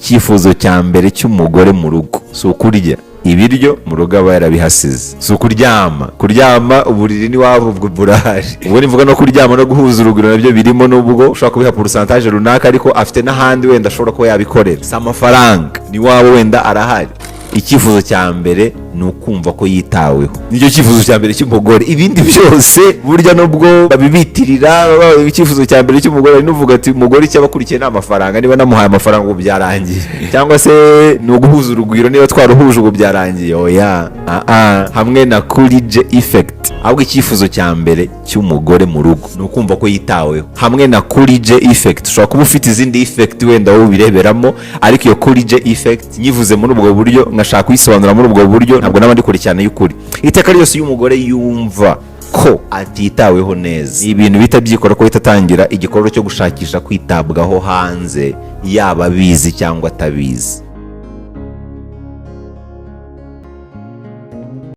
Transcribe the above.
icyifuzo cya mbere cy'umugore mu rugo si ukurya ibiryo mu rugo aba yarabihasize, si kuryama uburiri n'iwabo ubwo burahari. ubwo nivuga no kuryama no guhuza urugwiro nabyo birimo, n'ubwo ushobora kubiha pourcentage runaka ariko afite n'ahandi wenda ashobora kuba yabikorera. si amafaranga n'iwabo wenda arahari. icyifuzo cya mbere ni ukumva ko yitaweho, nicyo cyifuzo cya mbere cy'umugore. ibindi byose burya nubwo babibitirira icyifuzo cya mbere cy'umugore, ari nuvuga ati umugore icyo abakurikiye ni amafaranga, niba namuhaye amafaranga ubu byarangiye, cyangwa se ni uguhuza urugwiro niba twaruhuje ubu byarangiye. oya hamwe na kurije effect. ahubwo icyifuzo cya mbere cy'umugore mu rugo ni ukumva ko yitaweho, hamwe na kurije effect. ushobora kuba ufite izindi effect wenda wowe ubireberamo, ariko iyo kurije effect nyivuze muri ubwo buryo, ngashaka kuyisobanura muri ubwo buryo, ntabwo naba ndi kure cyane y'ukuri. iteka ryose iyo umugore yumva ko atitaweho neza, ibintu bita byikora ko bitatangira igikorwa cyo gushakisha kwitabwaho hanze, yaba abizi cyangwa atabizi.